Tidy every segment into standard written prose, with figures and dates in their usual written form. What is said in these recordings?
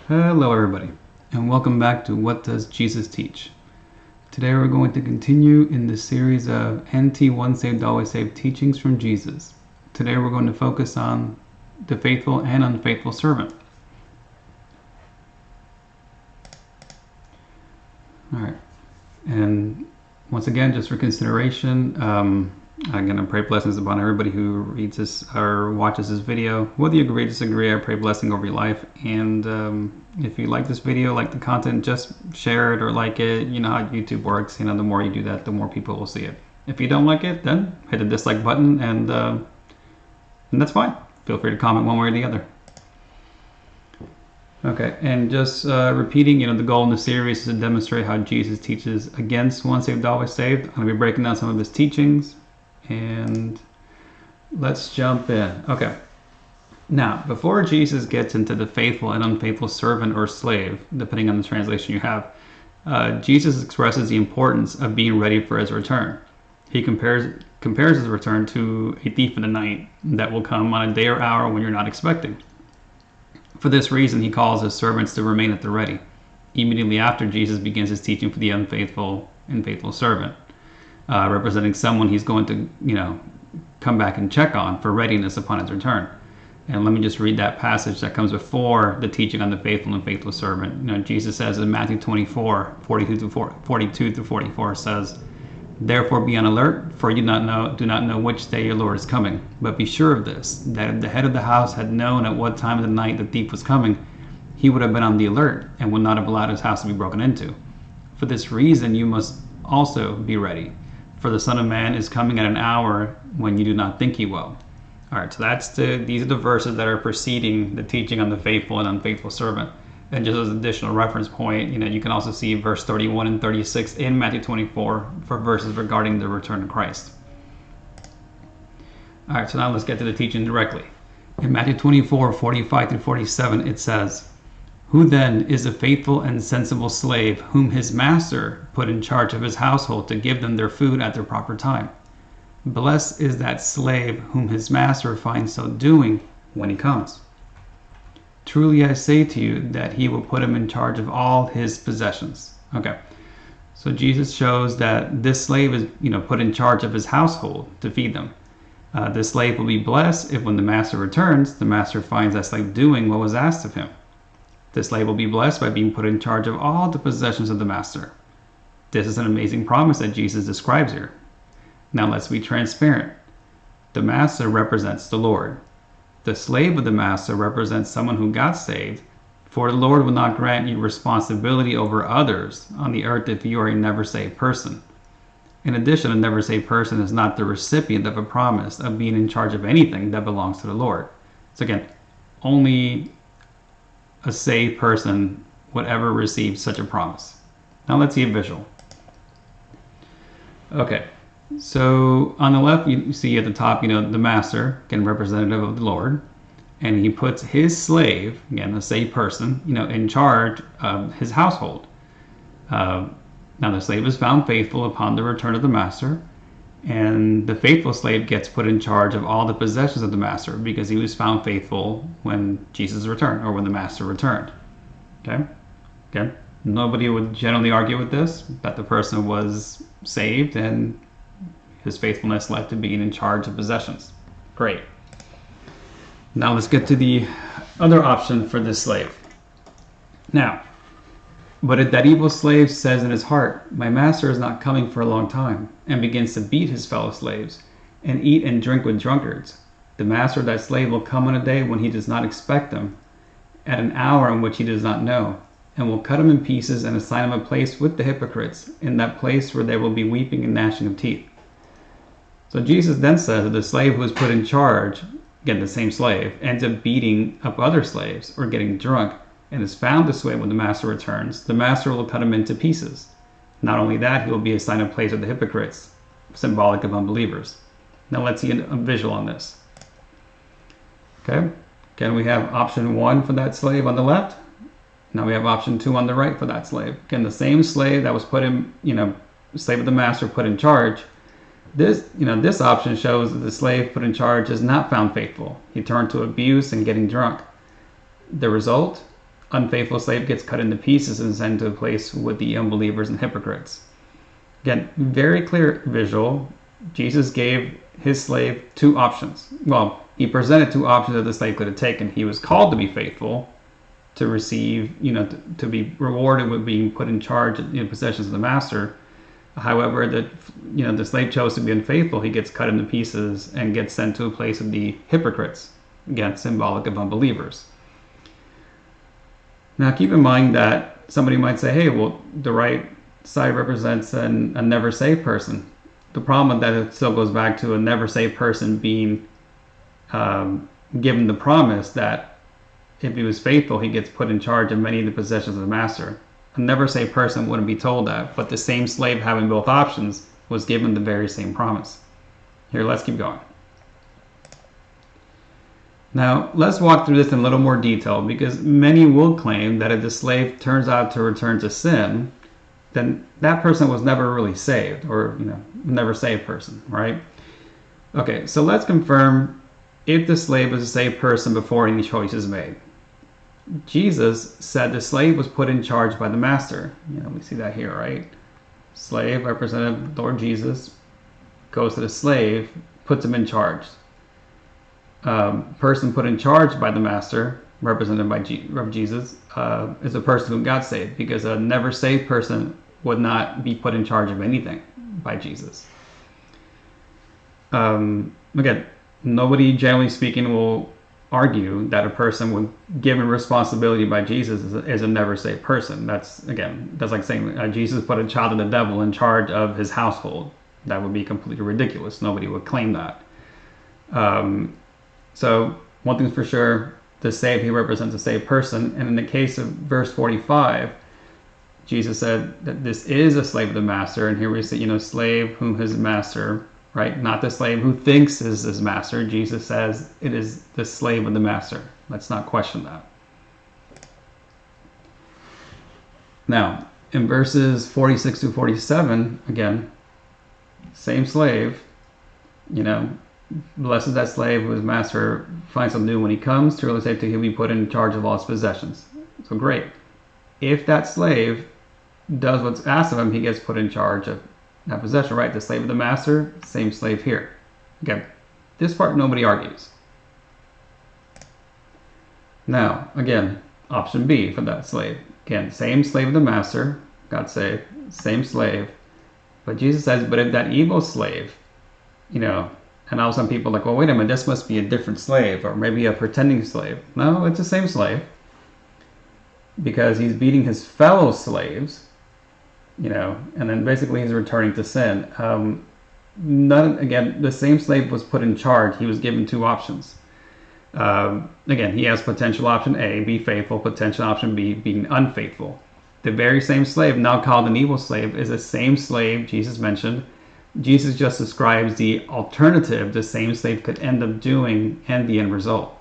Hello everybody, and welcome back to What Does Jesus Teach? Today we're going to continue in the series of anti-once saved, always saved teachings from Jesus. Today we're going to focus on the faithful and unfaithful servant. Alright, and once again, just for consideration, I'm going to pray blessings upon everybody who reads this or watches this video. Whether you agree or disagree, I pray blessing over your life. And if you like this video, like the content, just share it or like it. You know how YouTube works. You know, the more you do that, the more people will see it. If you don't like it, then hit the dislike button, and that's fine. Feel free to comment one way or the other. Okay, and just repeating, the goal in the series is to demonstrate how Jesus teaches against once saved, always saved. I'm going to be breaking down some of his teachings. And let's jump in. Okay. Now, before Jesus gets into the faithful and unfaithful servant or slave, depending on the translation you have, Jesus expresses the importance of being ready for his return. He compares his return to a thief in the night that will come on a day or hour when you're not expecting. For this reason, he calls his servants to remain at the ready. Immediately after, Jesus begins his teaching for the unfaithful and faithful servant. Representing someone he's going to, come back and check on for readiness upon his return. And let me just read that passage that comes before the teaching on the faithful and faithful servant. Jesus says in Matthew 24, 42 through 44 says, "Therefore be on alert, for you do not know which day your Lord is coming. But be sure of this, that if the head of the house had known at what time of the night the thief was coming, he would have been on the alert and would not have allowed his house to be broken into. For this reason you must also be ready. For the Son of Man is coming at an hour when you do not think he will." All right, so these are the verses that are preceding the teaching on the faithful and unfaithful servant. And just as an additional reference point, you can also see verse 31 and 36 in Matthew 24 for verses regarding the return of Christ. All right, so now let's get to the teaching directly. In Matthew 24, 45 through 47, it says, "Who then is a faithful and sensible slave whom his master put in charge of his household to give them their food at their proper time? Blessed is that slave whom his master finds so doing when he comes. Truly I say to you that he will put him in charge of all his possessions." Okay, so Jesus shows that this slave is put in charge of his household to feed them. This slave will be blessed if when the master returns, the master finds that slave doing what was asked of him. This slave will be blessed by being put in charge of all the possessions of the master. This is an amazing promise that Jesus describes here. Now let's be transparent. The master represents the Lord. The slave of the master represents someone who got saved, for the Lord will not grant you responsibility over others on the earth if you are a never saved person. In addition, a never saved person is not the recipient of a promise of being in charge of anything that belongs to the Lord. So again, only a saved person would ever receive such a promise. Now let's see a visual. Okay, so on the left you see at the top, the master, again representative of the Lord, and he puts his slave, again a saved person, in charge of his household. Now the slave is found faithful upon the return of the master, and the faithful slave gets put in charge of all the possessions of the master because he was found faithful when Jesus returned or when the master returned. Okay? Again, nobody would generally argue with this, that the person was saved and his faithfulness led to being in charge of possessions. Great. Now let's get to the other option for this slave. Now, but if that evil slave says in his heart, "My master is not coming for a long time," and begins to beat his fellow slaves and eat and drink with drunkards, the master of that slave will come on a day when he does not expect him, at an hour in which he does not know, and will cut him in pieces and assign him a place with the hypocrites, in that place where there will be weeping and gnashing of teeth. So Jesus then says that the slave who is put in charge, again the same slave, ends up beating up other slaves or getting drunk, and is found this way when the master returns, the master will cut him into pieces. Not only that, he will be assigned a place with the hypocrites, symbolic of unbelievers. Now let's see a visual on this. Okay, again we have option 1 for that slave on the left. Now we have option 2 on the right for that slave. Again, the same slave that was put in, slave of the master put in charge. This option shows that the slave put in charge is not found faithful. He turned to abuse and getting drunk. The result? unfaithful slave gets cut into pieces and sent to a place with the unbelievers and hypocrites. Again, very clear visual. Jesus gave his slave two options. Well, he presented two options that the slave could have taken. He was called to be faithful, to receive, to be rewarded with being put in charge in possessions of the master. However, the slave chose to be unfaithful. He gets cut into pieces and gets sent to a place of the hypocrites. Again, symbolic of unbelievers. Now, keep in mind that somebody might say, hey, well, the right side represents a never saved person. The problem with that, it still goes back to a never saved person being given the promise that if he was faithful, he gets put in charge of many of the possessions of the master. A never saved person wouldn't be told that, but the same slave having both options was given the very same promise. Here, let's keep going. Now, let's walk through this in a little more detail, because many will claim that if the slave turns out to return to sin, then that person was never really saved, or never saved person, right? Okay, so let's confirm if the slave was a saved person before any choice is made. Jesus said the slave was put in charge by the master. We see that here, right? Slave, represented Lord Jesus, goes to the slave, puts him in charge. Person put in charge by the master, represented by Jesus, is a person who got saved, because a never saved person would not be put in charge of anything by Jesus. Again, nobody, generally speaking, will argue that a person when given responsibility by Jesus is a never saved person. That's like saying Jesus put a child of the devil in charge of his household. That would be completely ridiculous. Nobody would claim that. So one thing's for sure, the saved, he represents a saved person. And in the case of verse 45, Jesus said that this is a slave of the master. And here we see, slave whom his master, right? Not the slave who thinks is his master. Jesus says it is the slave of the master. Let's not question that. Now, in verses 46 to 47, again, same slave, blessed is that slave whose master finds something new when he comes. Truly say to him, he put in charge of all his possessions. So great. If that slave does what's asked of him, he gets put in charge of that possession, right? The slave of the master, same slave here. Again, this part nobody argues. Now, again, option B for that slave. Again, same slave of the master, got saved, same slave. But Jesus says, but if that evil slave, and now some people are like, well, wait a minute, this must be a different slave, or maybe a pretending slave. No, it's the same slave. Because he's beating his fellow slaves, and then basically he's returning to sin. Again, the same slave was put in charge. He was given two options. Again, he has potential option A, be faithful, potential option B, being unfaithful. The very same slave, now called an evil slave, is the same slave Jesus mentioned. Jesus just describes the alternative the same slave could end up doing and the end result.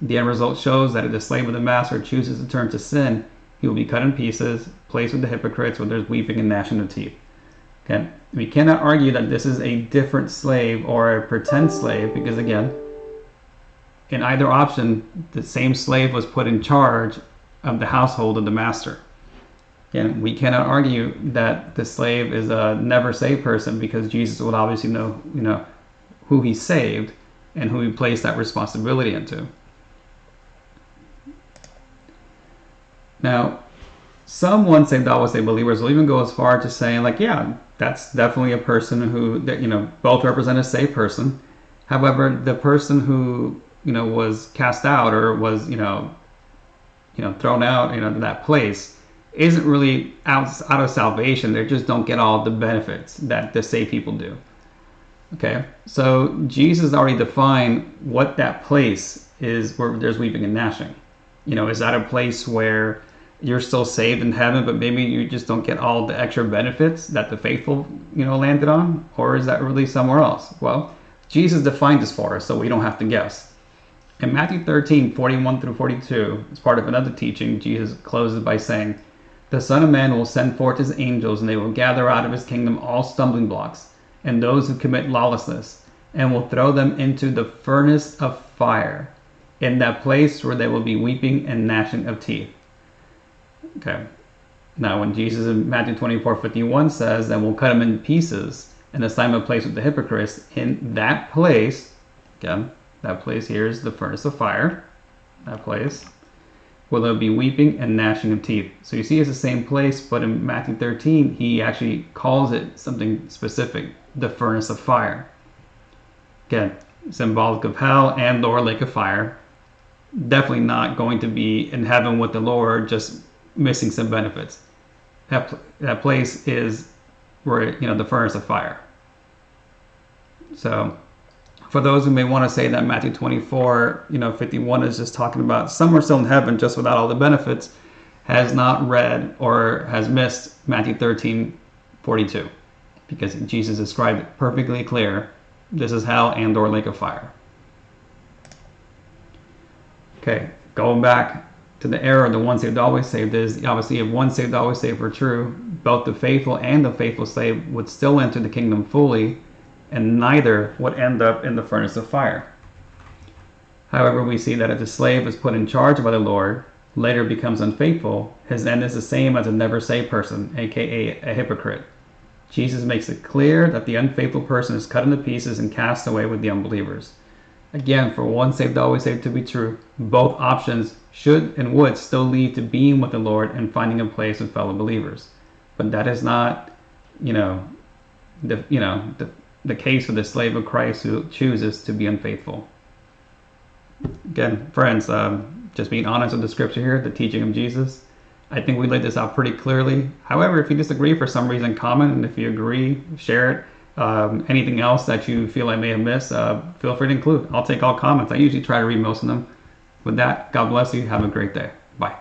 The end result shows that if the slave of the master chooses to turn to sin, he will be cut in pieces, placed with the hypocrites where there's weeping and gnashing of teeth. Okay? We cannot argue that this is a different slave or a pretend slave, because again, in either option, the same slave was put in charge of the household of the master. Again, we cannot argue that the slave is a never saved person, because Jesus would obviously know, who he saved and who he placed that responsibility into. Now, some once saved, always saved believers will even go as far to saying, like, yeah, that's definitely a person who, both represent a saved person. However, the person who, was cast out or was, thrown out, in that place isn't really out of salvation. They just don't get all the benefits that the saved people do. Okay, so Jesus already defined what that place is where there's weeping and gnashing. Is that a place where you're still saved in heaven, but maybe you just don't get all the extra benefits that the faithful, landed on? Or is that really somewhere else? Well, Jesus defined this for us, so we don't have to guess. In Matthew 13, 41 through 42, as part of another teaching, Jesus closes by saying, "The Son of Man will send forth his angels, and they will gather out of his kingdom all stumbling blocks, and those who commit lawlessness, and will throw them into the furnace of fire, in that place where there will be weeping and gnashing of teeth." Okay. Now, when Jesus in Matthew 24:51 says that we'll cut them in pieces in the Simon place with the hypocrites, in that place, again, that place here is the furnace of fire, that place, will there be weeping and gnashing of teeth. So you see it's the same place, but in Matthew 13, he actually calls it something specific, the furnace of fire. Again, symbolic of hell and or lake of fire. Definitely not going to be in heaven with the Lord, just missing some benefits. That place is where, the furnace of fire. So for those who may want to say that Matthew 24:51 is just talking about somewhere still in heaven just without all the benefits, has not read or has missed Matthew 13:42, because Jesus described it perfectly clear. This is hell and or lake of fire. Okay, going back to the error, the once saved always saved is, obviously if once saved always saved were true, both the faithful and the faithful slave would still enter the kingdom fully, and neither would end up in the furnace of fire. However, we see that if the slave is put in charge by the Lord, later becomes unfaithful, his end is the same as a never saved person, aka a hypocrite. Jesus makes it clear that the unfaithful person is cut into pieces and cast away with the unbelievers. Again, for once saved always saved to be true, both options should and would still lead to being with the Lord and finding a place with fellow believers. But that is not, the case for the slave of Christ who chooses to be unfaithful. Again, friends, just being honest with the scripture here, the teaching of Jesus, I think we laid this out pretty clearly. However, if you disagree for some reason, comment, and if you agree, share it. Anything else that you feel I may have missed, feel free to include. I'll take all comments. I usually try to read most of them. With that, God bless you. Have a great day. Bye.